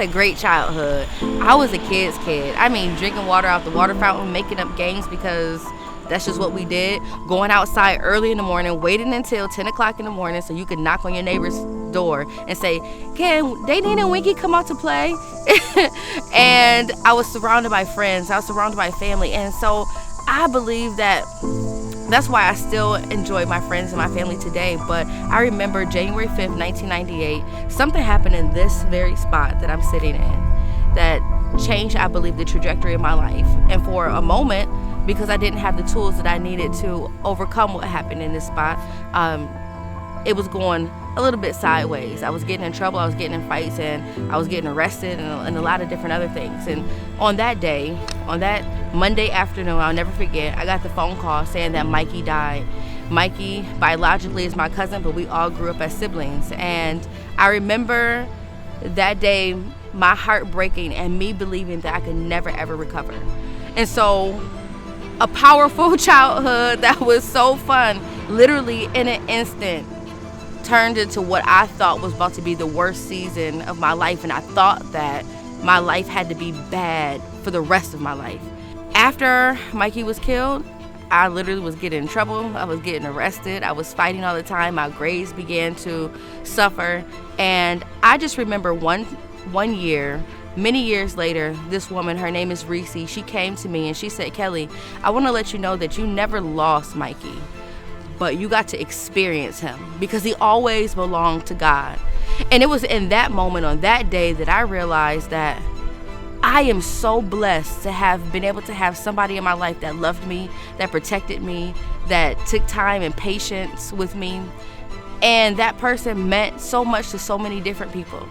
a great childhood. I was a kid's kid. I mean, drinking water out the water fountain, making up games because that's just what we did. Going outside early in the morning, waiting until 10 o'clock in the morning so you could knock on your neighbor's door and say, can Diane and Winky come out to play? And I was surrounded by friends. I was surrounded by family. And so I believe that's why I still enjoy my friends and my family today. But I remember January 5th, 1998, something happened in this very spot that I'm sitting in that changed, I believe, the trajectory of my life. And for a moment, because I didn't have the tools that I needed to overcome what happened in this spot, it was going a little bit sideways. I was getting in trouble, I was getting in fights, and I was getting arrested and a lot of different other things. And on that day, on that Monday afternoon, I'll never forget, I got the phone call saying that Mikey died. Mikey biologically is my cousin, but we all grew up as siblings. And I remember that day, my heart breaking and me believing that I could never ever recover. And so a powerful childhood that was so fun, literally in an instant, turned into what I thought was about to be the worst season of my life. And I thought that my life had to be bad for the rest of my life. After Mikey was killed, I literally was getting in trouble. I was getting arrested. I was fighting all the time. My grades began to suffer. And I just remember one year, many years later, this woman, her name is Reese, she came to me and she said, Kelly, I want to let you know that you never lost Mikey, but you got to experience him because he always belonged to God. And it was in that moment, on that day, that I realized that I am so blessed to have been able to have somebody in my life that loved me, that protected me, that took time and patience with me. And that person meant so much to so many different people.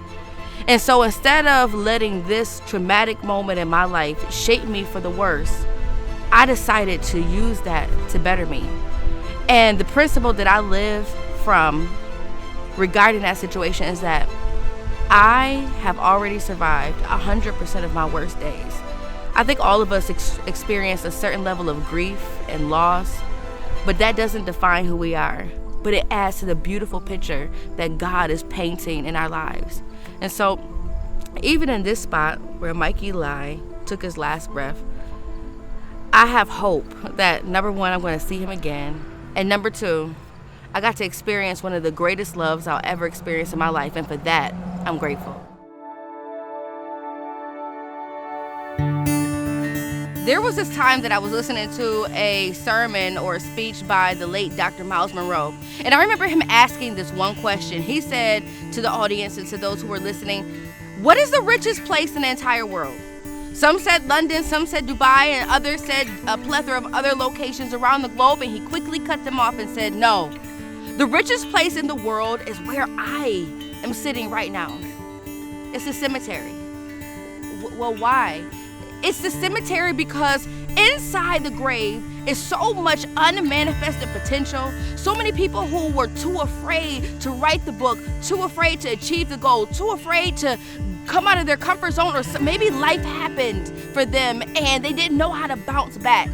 And so instead of letting this traumatic moment in my life shape me for the worse, I decided to use that to better me. And the principle that I live from regarding that situation is that I have already survived 100% of my worst days. I think all of us experience a certain level of grief and loss, but that doesn't define who we are. But it adds to the beautiful picture that God is painting in our lives. And so, even in this spot where Mikey Lai took his last breath, I have hope that, number one, I'm going to see him again. And number two, I got to experience one of the greatest loves I'll ever experience in my life. And for that, I'm grateful. There was this time that I was listening to a sermon or a speech by the late Dr. Miles Monroe. And I remember him asking this one question. He said to the audience and to those who were listening, what is the richest place in the entire world? Some said London, some said Dubai, and others said a plethora of other locations around the globe. And he quickly cut them off and said, no, the richest place in the world is where I am sitting right now. It's the cemetery. Well, why? It's the cemetery because inside the grave is so much unmanifested potential. So many people who were too afraid to write the book, too afraid to achieve the goal, too afraid to come out of their comfort zone, or maybe life happened for them and they didn't know how to bounce back.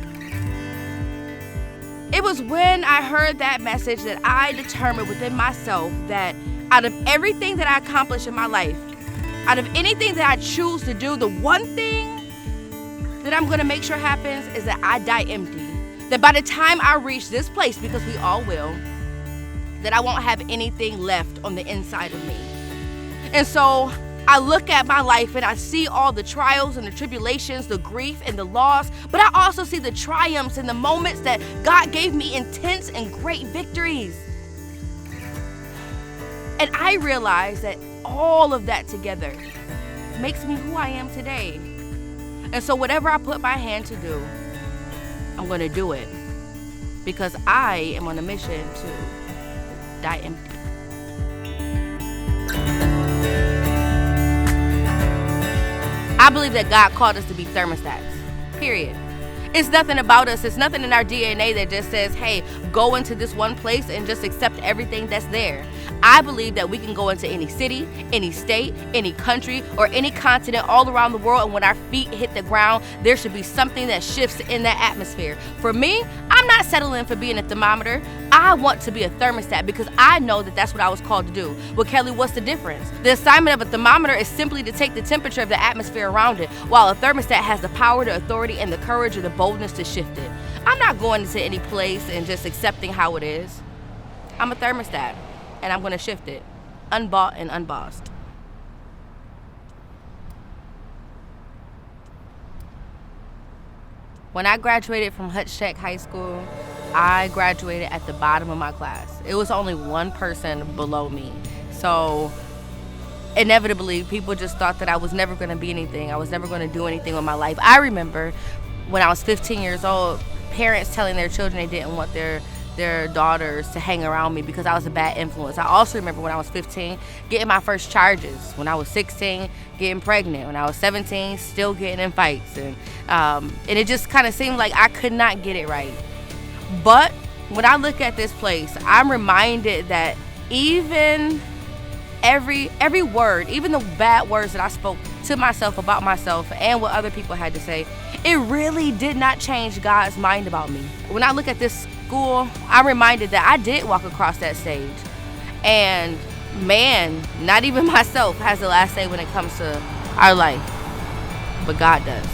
It was when I heard that message that I determined within myself that out of everything that I accomplish in my life, out of anything that I choose to do, the one thing that I'm gonna make sure happens is that I die empty. That by the time I reach this place, because we all will, that I won't have anything left on the inside of me. And so I look at my life and I see all the trials and the tribulations, the grief and the loss, but I also see the triumphs and the moments that God gave me intense and great victories. And I realize that all of that together makes me who I am today. And so whatever I put my hand to do, I'm going to do it because I am on a mission to die empty. I believe that God called us to be thermostats, period. It's nothing about us. It's nothing in our DNA that just says, hey, go into this one place and just accept everything that's there. I believe that we can go into any city, any state, any country, or any continent all around the world, and when our feet hit the ground, there should be something that shifts in that atmosphere. For me, I'm not settling for being a thermometer. I want to be a thermostat because I know that that's what I was called to do. Well, Kelly, what's the difference? The assignment of a thermometer is simply to take the temperature of the atmosphere around it, while a thermostat has the power, the authority, and the courage or the boldness to shift it. I'm not going into any place and just accepting how it is. I'm a thermostat, and I'm going to shift it, unbought and unbossed. When I graduated from Hutch Tech High School, I graduated at the bottom of my class. It was only one person below me. So inevitably, people just thought that I was never going to be anything. I was never going to do anything with my life. I remember when I was 15 years old, parents telling their children they didn't want their daughters to hang around me because I was a bad influence. I also remember when I was 15, getting my first charges. When I was 16, getting pregnant. When I was 17, still getting in fights. And it just kind of seemed like I could not get it right. But when I look at this place, I'm reminded that even every word, even the bad words that I spoke to myself about myself and what other people had to say, it really did not change God's mind about me. When I look at this school, I'm reminded that I did walk across that stage. And man, not even myself has the last say when it comes to our life, but God does.